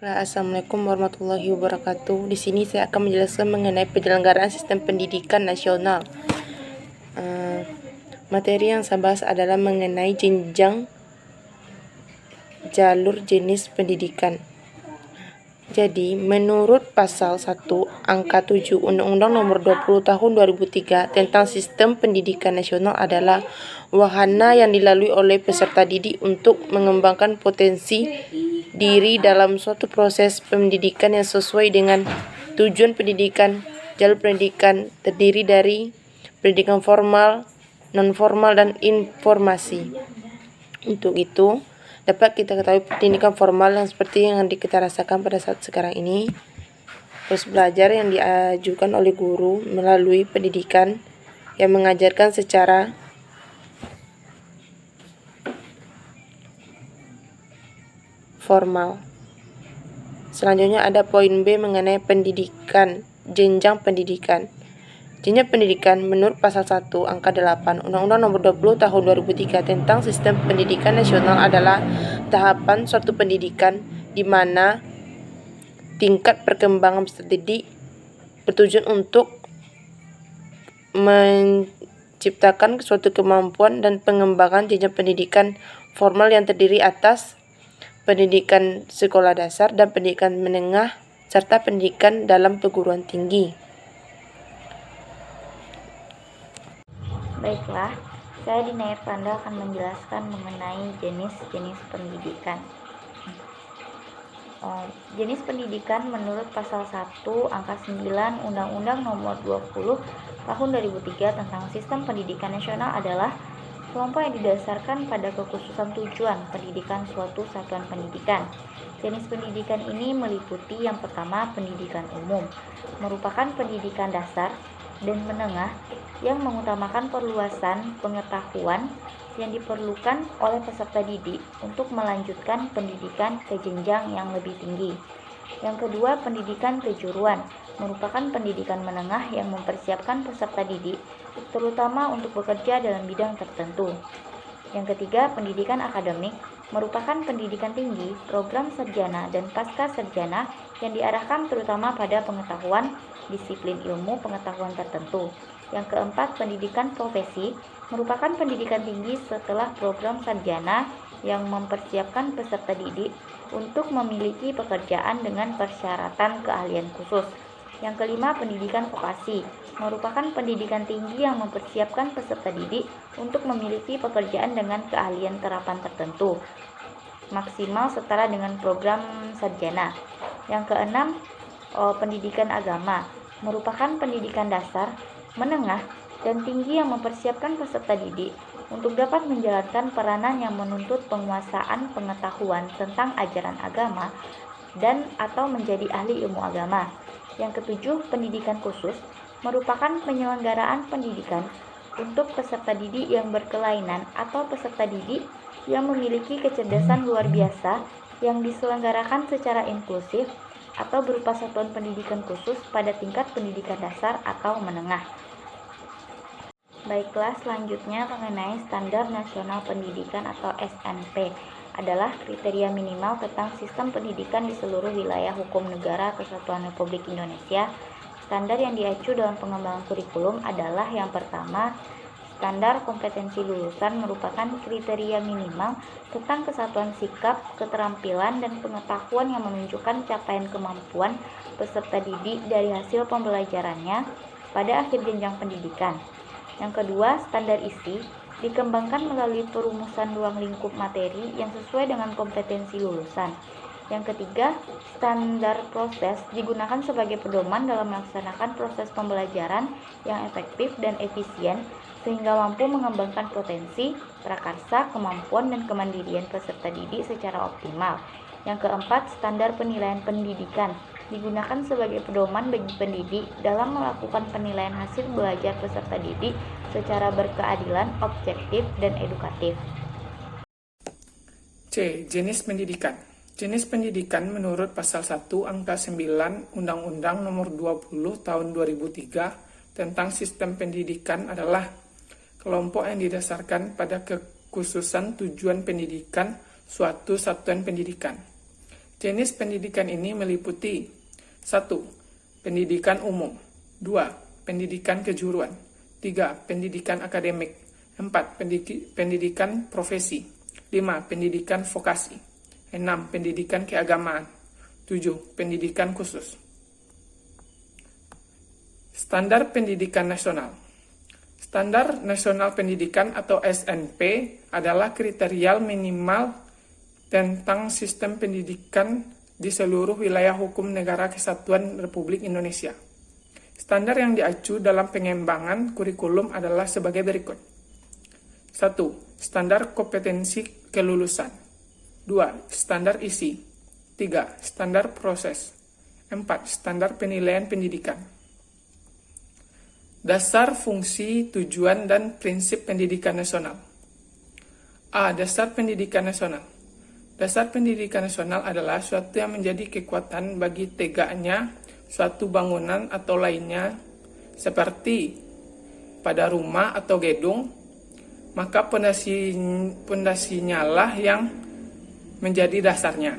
Assalamualaikum warahmatullahi wabarakatuh. Di sini saya akan menjelaskan mengenai penyelenggaraan sistem pendidikan nasional. Materi yang saya bahas adalah mengenai jenjang jalur jenis pendidikan. Jadi, menurut pasal 1 angka 7 Undang-Undang Nomor 20 Tahun 2003 tentang Sistem Pendidikan Nasional adalah wahana yang dilalui oleh peserta didik untuk mengembangkan potensi diri dalam suatu proses pendidikan yang sesuai dengan tujuan pendidikan. Jalur pendidikan terdiri dari pendidikan formal, non-formal, dan informasi. Untuk itu, dapat kita ketahui pendidikan formal yang seperti yang kita rasakan pada saat sekarang ini. Proses belajar yang diajukan oleh guru melalui pendidikan yang mengajarkan secara formal. Selanjutnya ada poin B mengenai pendidikan, jenjang pendidikan. Jenjang pendidikan menurut pasal 1 angka 8 Undang-Undang Nomor 20 Tahun 2003 tentang Sistem Pendidikan Nasional adalah tahapan suatu pendidikan di mana tingkat perkembangan peserta didik bertujuan untuk menciptakan suatu kemampuan dan pengembangan jenjang pendidikan formal yang terdiri atas pendidikan sekolah dasar dan pendidikan menengah serta pendidikan dalam perguruan tinggi. Baiklah, saya Dinayat Panda akan menjelaskan mengenai jenis-jenis pendidikan. Jenis pendidikan menurut pasal 1 angka 9 Undang-Undang Nomor 20 Tahun 2003 tentang Sistem Pendidikan Nasional adalah kelompok yang didasarkan pada kekhususan tujuan pendidikan suatu satuan pendidikan. Jenis pendidikan ini meliputi yang pertama pendidikan umum, merupakan pendidikan dasar dan menengah yang mengutamakan perluasan pengetahuan yang diperlukan oleh peserta didik untuk melanjutkan pendidikan ke jenjang yang lebih tinggi. Yang kedua, pendidikan kejuruan, merupakan pendidikan menengah yang mempersiapkan peserta didik terutama untuk bekerja dalam bidang tertentu. Yang ketiga, pendidikan akademik, merupakan pendidikan tinggi, program sarjana dan pasca sarjana yang diarahkan terutama pada pengetahuan disiplin ilmu pengetahuan tertentu. Yang keempat, pendidikan profesi, merupakan pendidikan tinggi setelah program sarjana yang mempersiapkan peserta didik untuk memiliki pekerjaan dengan persyaratan keahlian khusus. Yang kelima, pendidikan vokasi, merupakan pendidikan tinggi yang mempersiapkan peserta didik untuk memiliki pekerjaan dengan keahlian terapan tertentu, maksimal setara dengan program sarjana. Yang keenam, pendidikan agama, merupakan pendidikan dasar, menengah, dan tinggi yang mempersiapkan peserta didik untuk dapat menjalankan peranan yang menuntut penguasaan pengetahuan tentang ajaran agama dan atau menjadi ahli ilmu agama. Yang ketujuh, pendidikan khusus, merupakan penyelenggaraan pendidikan untuk peserta didik yang berkelainan atau peserta didik yang memiliki kecerdasan luar biasa yang diselenggarakan secara inklusif atau berupa satuan pendidikan khusus pada tingkat pendidikan dasar atau menengah. Baiklah, selanjutnya mengenai Standar Nasional Pendidikan atau SNP adalah kriteria minimal tentang sistem pendidikan di seluruh wilayah hukum negara Kesatuan Republik Indonesia. Standar yang diacu dalam pengembangan kurikulum adalah yang pertama, standar kompetensi lulusan merupakan kriteria minimal tentang kesatuan sikap, keterampilan, dan pengetahuan yang menunjukkan capaian kemampuan peserta didik dari hasil pembelajarannya pada akhir jenjang pendidikan. Yang kedua, standar isi dikembangkan melalui perumusan ruang lingkup materi yang sesuai dengan kompetensi lulusan. Yang ketiga, standar proses digunakan sebagai pedoman dalam melaksanakan proses pembelajaran yang efektif dan efisien sehingga mampu mengembangkan potensi, prakarsa, kemampuan, dan kemandirian peserta didik secara optimal. Yang keempat, standar penilaian pendidikan digunakan sebagai pedoman bagi pendidik dalam melakukan penilaian hasil belajar peserta didik secara berkeadilan, objektif, dan edukatif. C. Jenis pendidikan. Jenis pendidikan menurut pasal 1 angka 9 Undang-Undang Nomor 20 Tahun 2003 tentang Sistem Pendidikan adalah kelompok yang didasarkan pada kekhususan tujuan pendidikan suatu satuan pendidikan. Jenis pendidikan ini meliputi 1. Pendidikan umum 2. Pendidikan kejuruan 3. Pendidikan akademik 4. Pendidikan profesi 5. Pendidikan vokasi 6. Pendidikan keagamaan 7. Pendidikan khusus. Standar Pendidikan Nasional. Standar Nasional Pendidikan atau SNP adalah kriteria minimal tentang sistem pendidikan di seluruh wilayah hukum Negara Kesatuan Republik Indonesia. Standar yang diacu dalam pengembangan kurikulum adalah sebagai berikut. 1. Standar kompetensi kelulusan 2. Standar isi 3. Standar proses 4. Standar penilaian pendidikan. Dasar, fungsi, tujuan, dan prinsip pendidikan nasional. A. Dasar pendidikan nasional. Dasar pendidikan nasional adalah suatu yang menjadi kekuatan bagi tegaknya suatu bangunan atau lainnya, seperti pada rumah atau gedung, maka pondasinya lah yang menjadi dasarnya.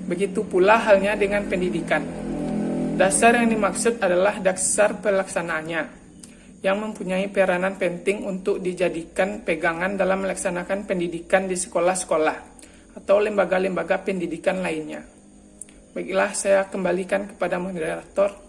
Begitu pula halnya dengan pendidikan. Dasar yang dimaksud adalah dasar pelaksanaannya, yang mempunyai peranan penting untuk dijadikan pegangan dalam melaksanakan pendidikan di sekolah-sekolah atau lembaga-lembaga pendidikan lainnya. Baiklah, saya kembalikan kepada moderator.